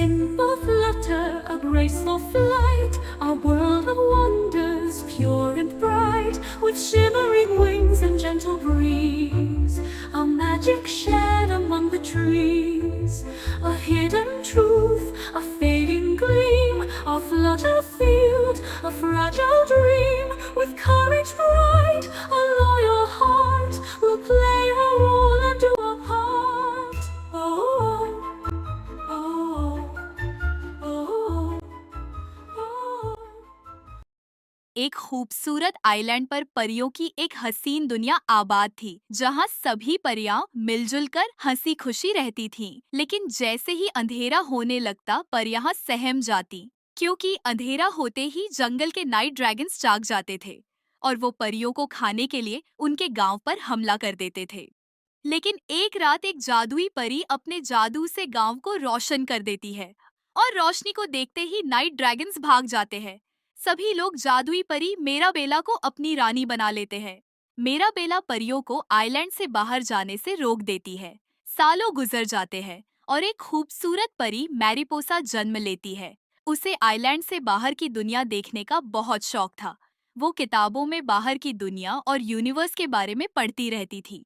simple flutter, a graceful flight, a world of wonders, pure and bright, with shimmering wings and gentle breeze, a magic shed among the trees, a hidden truth, a fading gleam, a flutter field, a fragile dream, with courage bright, a loyal heart, will play her role and do a part. Oh, oh, oh, oh, oh. एक खूबसूरत island पर परियों की एक हसीन दुनिया आबाद थी, जहां सभी परियां मिलजुल कर हंसी खुशी रहती थीं। लेकिन जैसे ही अंधेरा होने लगता, परियां सहम जाती, क्योंकि अंधेरा होते ही जंगल के नाइट ड्रैगन्स जाग जाते थे और वो परियों को खाने के लिए उनके गांव पर हमला कर देते थे। लेकिन एक रात एक जादुई परी अपने जादू से गांव को रोशन कर देती है और रोशनी को देखते ही नाइट ड्रैगन्स भाग जाते हैं। सभी लोग जादुई परी मेराबेला को अपनी रानी बना लेते हैं। मेराबेला परियों को आइलैंड से बाहर जाने से रोक देती है। सालों गुजर जाते हैं और एक खूबसूरत परी मैरीपोसा जन्म लेती है। उसे आइलैंड से बाहर की दुनिया देखने का बहुत शौक था। वो किताबों में बाहर की दुनिया और यूनिवर्स के बारे में पढ़ती रहती थी।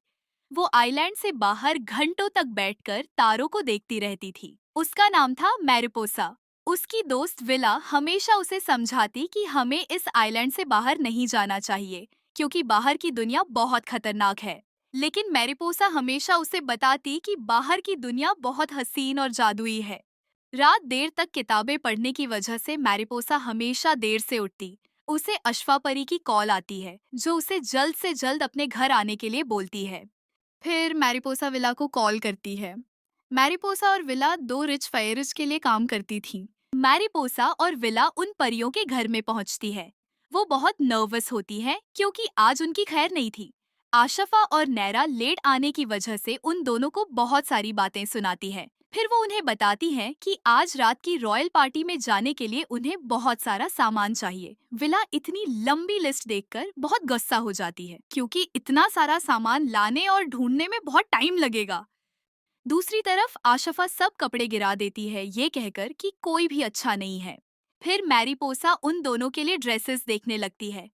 वो आइलैंड से बाहर घंटों तक बैठकर तारों को देखती रहती थी। उसका नाम था मैरिपोसा। उसकी दोस्त विला हमेशा उसे समझाती कि हमें इस आइलैंड से बाहर नहीं जाना चाहिए, क्योंकि बाहर की दुनिया बहुत खतरनाक है। लेकिन मैरिपोसा हमेशा उसे बताती कि बाहर की दुनिया बहुत हसीन और जादुई है। रात देर तक किताबें पढ़ने की वजह से मैरिपोसा हमेशा देर से उठती। उसे अश्वा परी की कॉल आती है, जो उसे जल्द से जल्द अपने घर आने के लिए बोलती है। फिर मैरिपोसा विला को कॉल करती है। मैरिपोसा और विला दो रिच फायरिज के लिए काम करती थी। मैरिपोसा और विला उन परियों के घर में पहुंचती है। वो बहुत नर्वस होती है क्योंकि आज उनकी खैर नहीं थी। आशफा और नैरा लेट आने की वजह से उन दोनों को बहुत सारी बातें सुनाती है। फिर वो उन्हें बताती हैं कि आज रात की रॉयल पार्टी में जाने के लिए उन्हें बहुत सारा सामान चाहिए। विला इतनी लंबी लिस्ट देखकर बहुत गुस्सा हो जाती है, क्योंकि इतना सारा सामान लाने और ढूंढने में बहुत टाइम लगेगा। दूसरी तरफ आशफा सब कपड़े गिरा देती है, ये कहकर कि कोई भी अच्छा नहीं है। फिर मैरीपोसा उन दोनों के लिए ड्रेसेस देखने लगती है।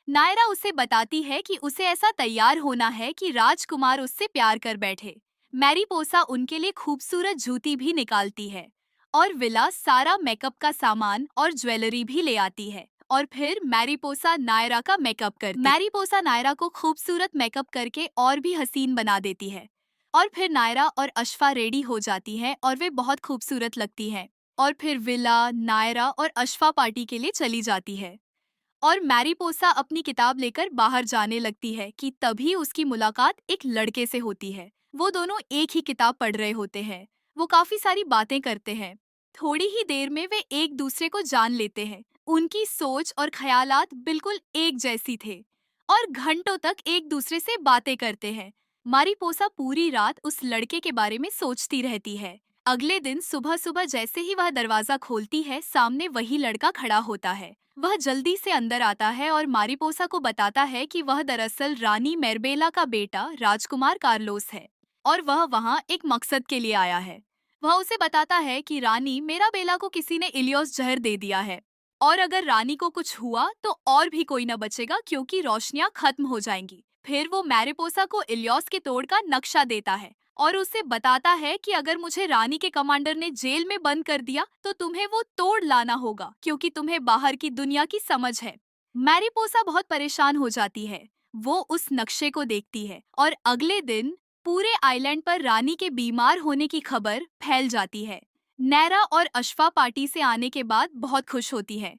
नायरा उसे बताती है कि उसे ऐसा तैयार होना है कि राजकुमार उससे प्यार कर बैठे। मैरीपोसा उनके लिए खूबसूरत जूती भी निकालती है और विला सारा मेकअप का सामान और ज्वेलरी भी ले आती है। और फिर मैरीपोसा नायरा का मेकअप करती। मैरीपोसा नायरा को खूबसूरत मेकअप करके और भी हसीन बना देती है। और फिर नायरा और अशफा रेडी हो जाती हैं और वे बहुत खूबसूरत लगती हैं। और फिर विला, नायरा और अशफा पार्टी के लिए चली जाती है और मैरीपोसा अपनी किताब लेकर बाहर जाने लगती है कि तभी उसकी मुलाकात एक लड़के से होती है। वो दोनों एक ही किताब पढ़ रहे होते हैं। वो काफी सारी बातें करते हैं। थोड़ी ही देर में वे एक दूसरे को जान लेते हैं। उनकी सोच और ख्यालात बिल्कुल एक जैसी थे और घंटों तक एक दूसरे से बातें करते हैं। मारीपोसा पूरी रात उस लड़के के बारे में सोचती रहती है। अगले दिन सुबह सुबह जैसे ही वह दरवाजा खोलती है, सामने वही लड़का खड़ा होता है। वह जल्दी से अंदर आता है और मारिपोसा को बताता है कि वह दरअसल रानी मेरबेला का बेटा राजकुमार कार्लोस है और वह वहाँ एक मकसद के लिए आया है। वह उसे बताता है कि रानी मेराबेला को किसी ने इलियोस जहर दे दिया है और अगर रानी को कुछ हुआ तो और भी कोई न बचेगा, क्योंकि रोशनियां खत्म हो जाएंगी। फिर वो मैरिपोसा को इलियोस के तोड़ का नक्शा देता है और उसे बताता है कि अगर मुझे रानी के कमांडर ने जेल में बंद कर दिया तो तुम्हें वो तोड़ लाना होगा, क्योंकि तुम्हें बाहर की दुनिया की समझ है। मैरीपोसा बहुत परेशान हो जाती है। वो उस नक्शे को देखती है और अगले दिन पूरे आइलैंड पर रानी के बीमार होने की खबर फैल जाती है। नैरा और अशफा पार्टी से आने के बाद बहुत खुश होती है।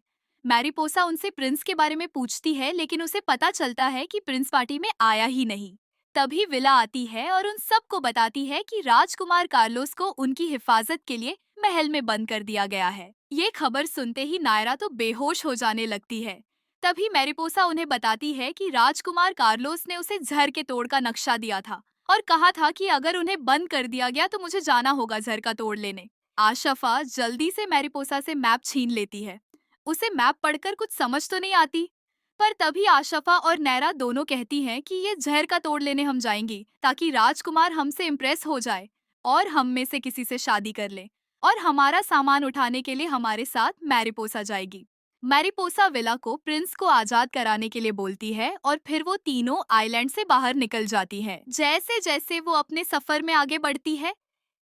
मैरीपोसा उनसे प्रिंस के बारे में पूछती है, लेकिन उसे पता चलता है कि प्रिंस पार्टी में आया ही नहीं। तभी विला आती है और उन सबको बताती है कि राजकुमार कार्लोस को उनकी हिफाजत के लिए महल में बंद कर दिया गया है। ये खबर सुनते ही नायरा तो बेहोश हो जाने लगती है। तभी मैरिपोसा उन्हें बताती है कि राजकुमार कार्लोस ने उसे जहर के तोड़ का नक्शा दिया था और कहा था कि अगर उन्हें बंद कर दिया गया तो मुझे जाना होगा जहर का तोड़ लेने। आशफा जल्दी से मैरिपोसा से मैप छीन लेती है। उसे मैप पढ़कर कुछ समझ तो नहीं आती, पर तभी आशफा और नैरा दोनों कहती हैं कि ये जहर का तोड़ लेने हम जाएंगी ताकि राजकुमार हमसे इम्प्रेस हो जाए और हम में से किसी से शादी कर ले। और हमारा सामान उठाने के लिए हमारे साथ मैरिपोसा जाएगी। मैरिपोसा विला को प्रिंस को आजाद कराने के लिए बोलती है और फिर वो तीनों आइलैंड से बाहर निकल जाती है। जैसे जैसे वो अपने सफर में आगे बढ़ती है,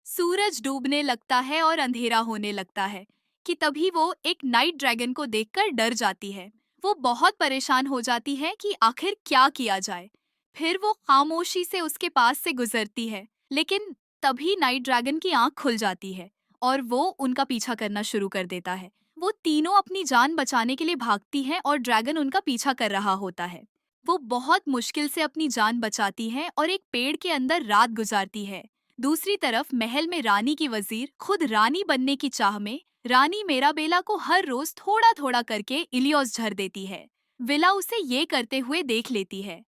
सूरज डूबने लगता है और अंधेरा होने लगता है कि तभी वो एक नाइट ड्रैगन को देखकर डर जाती है। वो बहुत परेशान हो जाती है कि आखिर क्या किया जाए। फिर वो खामोशी से उसके पास से गुजरती है, लेकिन तभी नाइट ड्रैगन की आंख खुल जाती है और वो उनका पीछा करना शुरू कर देता है। वो तीनों अपनी जान बचाने के लिए भागती हैं और ड्रैगन उनका पीछा कर रहा होता है। वो बहुत मुश्किल से अपनी जान बचाती हैं और एक पेड़ के अंदर रात गुजारती है। दूसरी तरफ महल में रानी की वजीर खुद रानी बनने की चाह में रानी मेराबेला को हर रोज थोड़ा थोड़ा करके इलियोस झर देती है। विला उसे ये करते हुए देख लेती है।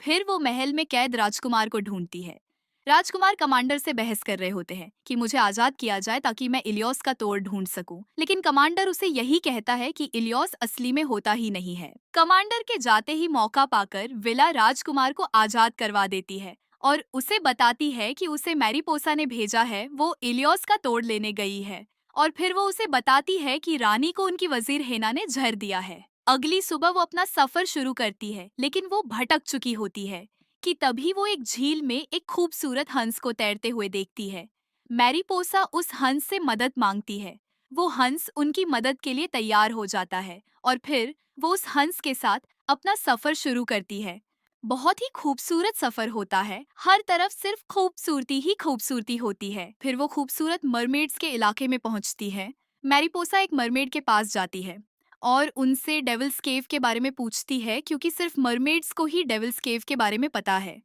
फिर वो महल में कैद राजकुमार को ढूंढती है। राजकुमार कमांडर से बहस कर रहे होते हैं कि मुझे आजाद किया जाए ताकि मैं इलियोस का तोड़ ढूंढ सकूं, लेकिन कमांडर उसे यही कहता है कि इलियोस असली में होता ही नहीं है। कमांडर के जाते ही मौका पाकर विला राजकुमार को आजाद करवा देती है और उसे बताती है कि उसे मैरीपोसा ने भेजा है, वो इलियोस का तोड़ लेने गई है। और फिर वो उसे बताती है कि रानी को उनकी वजीर हेना ने झर दिया है। अगली सुबह वो अपना सफर शुरू करती है, लेकिन वो भटक चुकी होती है कि तभी वो एक झील में एक खूबसूरत हंस को तैरते हुए देखती है। मैरीपोसा उस हंस से मदद मांगती है। वो हंस उनकी मदद के लिए तैयार हो जाता है और फिर वो उस हंस के साथ अपना सफर शुरू करती है। बहुत ही खूबसूरत सफर होता है, हर तरफ सिर्फ खूबसूरती ही खूबसूरती होती है। फिर वो खूबसूरत मरमेड्स के इलाके में पहुंचती है। मैरीपोसा एक मरमेड के पास जाती है और उनसे डेविल्स केव के बारे में पूछती है, क्योंकि सिर्फ मरमेड्स को ही डेविल्स केव के बारे में पता है।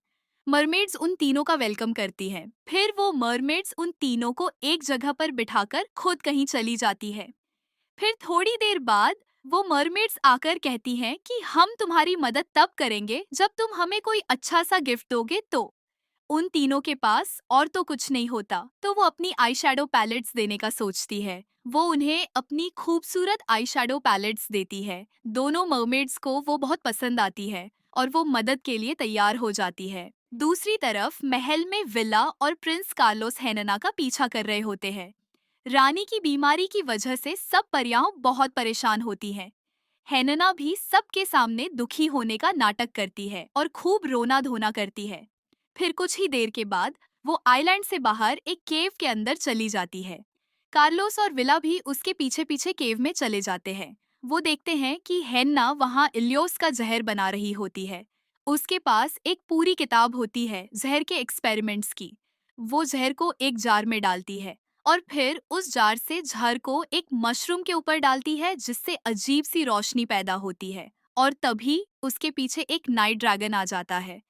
मरमेड्स उन तीनों का वेलकम करती हैं। फिर वो मरमेड्स उन तीनों को एक जगह पर बिठाकर खुद कहीं चली जाती है। फिर थोड़ी देर बाद वो मरमेड्स आकर कहती हैं कि हम तुम्हारी मदद तब करेंगे जब तुम हमें कोई अच्छा सा गिफ्ट दोगे तो। उन तीनों के पास और तो कुछ नहीं होता, तो वो अपनी आई शैडो पैलेट्स देने का सोचती है। वो उन्हें अपनी खूबसूरत आई शैडो पैलेट्स देती है। दोनों मरमेड्स को वो बहुत पसंद आती है और वो मदद के लिए तैयार हो जाती है। दूसरी तरफ महल में विला और प्रिंस कार्लोस हेनना का पीछा कर रहे होते हैं। रानी की बीमारी की वजह से सब परियां बहुत परेशान होती हैं। हेनना भी सबके सामने दुखी होने का नाटक करती है और खूब रोना धोना करती है। फिर कुछ ही देर के बाद वो आइलैंड से बाहर एक केव के अंदर चली जाती है। कार्लोस और विला भी उसके पीछे पीछे केव में चले जाते हैं। वो देखते हैं कि हेन्ना वहाँ इलियोस का जहर बना रही होती है। उसके पास एक पूरी किताब होती है जहर के एक्सपेरिमेंट्स की। वो जहर को एक जार में डालती है और फिर उस जार से जहर को एक मशरूम के ऊपर डालती है, जिससे अजीब सी रोशनी पैदा होती है और तभी उसके पीछे एक नाइट ड्रैगन आ जाता है।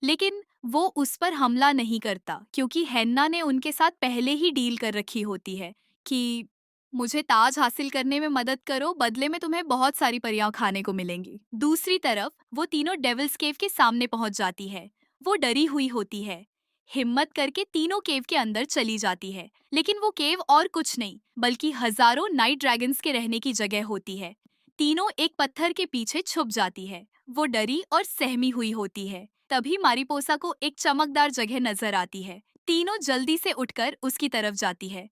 लेकिन वो उस पर हमला नहीं करता, क्योंकि हेन्ना ने उनके साथ पहले ही डील कर रखी होती है कि मुझे ताज हासिल करने में मदद करो, बदले में तुम्हें बहुत सारी परियां खाने को मिलेंगी। दूसरी तरफ वो तीनों डेविल्स केव के सामने पहुंच जाती है। वो डरी हुई होती है, हिम्मत करके तीनों केव के अंदर चली जाती है, लेकिन वो केव और कुछ नहीं बल्कि हजारों नाइट ड्रैगन्स के रहने की जगह होती है। तीनों एक पत्थर के पीछे छुप जाती है। वो डरी और सहमी हुई होती है। तभी मारिपोसा को एक चमकदार जगह नजर आती है। तीनों जल्दी से उठकर उसकी तरफ जाती है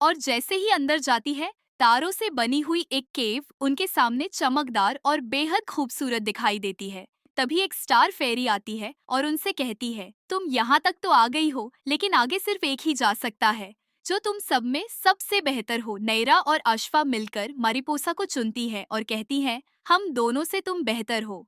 और जैसे ही अंदर जाती है, तारों से बनी हुई एक केव उनके सामने चमकदार और बेहद खूबसूरत दिखाई देती है। तभी एक स्टार फेरी आती है और उनसे कहती है, तुम यहाँ तक तो आ गई हो, लेकिन आगे सिर्फ एक ही जा सकता है, जो तुम सब में सबसे बेहतर हो। नैरा और अश्वा मिलकर मारिपोसा को चुनती है और कहती हैं, हम दोनों से तुम बेहतर हो।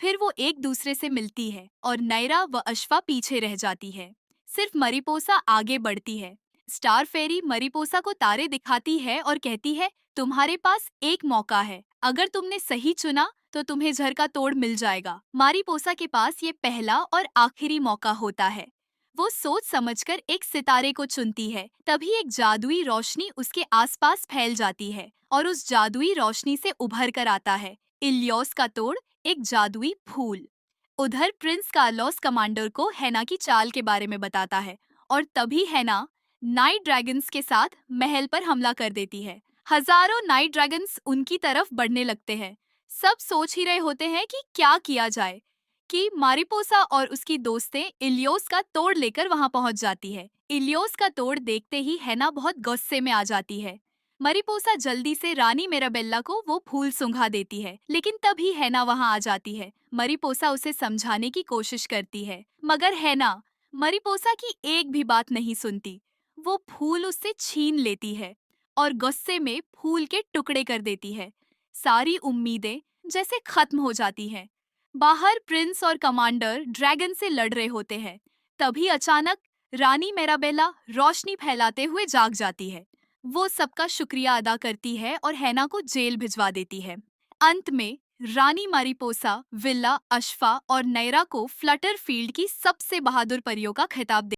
फिर वो एक दूसरे से मिलती है और नैरा व अश्वा पीछे रह जाती है। सिर्फ मरिपोसा आगे बढ़ती है। स्टार फेरी मरिपोसा को तारे दिखाती है और कहती है, तुम्हारे पास एक मौका है, अगर तुमने सही चुना तो तुम्हें झर का तोड़ मिल जाएगा। मारिपोसा के पास ये पहला और आखिरी मौका होता है। वो सोच समझकर एक सितारे को चुनती है। तभी एक जादुई रोशनी उसके आसपास फैल जाती है और उस जादुई रोशनी से उभर कर आता है इलियोस का तोड़, एक जादुई फूल। उधर प्रिंस कार्लोस कमांडर को हेना की चाल के बारे में बताता है और तभी हेना नाइट ड्रैगन्स के साथ महल पर हमला कर देती है। हजारों नाइट ड्रैगन्स उनकी तरफ बढ़ने लगते हैं। सब सोच ही रहे होते हैं कि क्या किया जाए। कि मारिपोसा और उसकी दोस्तें इलियोस का तोड़ लेकर वहां पहुंच जाती है। इलियोस का तोड़ देखते ही हैना बहुत गुस्से में आ जाती है। मरिपोसा जल्दी से रानी मेराबेल्ला को वो फूल सुंघा देती है, लेकिन तभी हैना वहां आ जाती है। मरिपोसा उसे समझाने की कोशिश करती है, मगर हैना मरिपोसा की एक भी बात नहीं सुनती। वो फूल उससे छीन लेती है और गुस्से में फूल के टुकड़े कर देती है। सारी उम्मीदें जैसे खत्म हो जाती हैं। बाहर प्रिंस और कमांडर ड्रैगन से लड़ रहे होते हैं। तभी अचानक रानी मेराबेला रोशनी फैलाते हुए जाग जाती है। वो सबका शुक्रिया अदा करती है और हैना को जेल भिजवा देती है। अंत में रानी मारिपोसा विल्ला, अश्फा और नैरा को फ्लटर फील्ड की सबसे बहादुर परियों का खिताब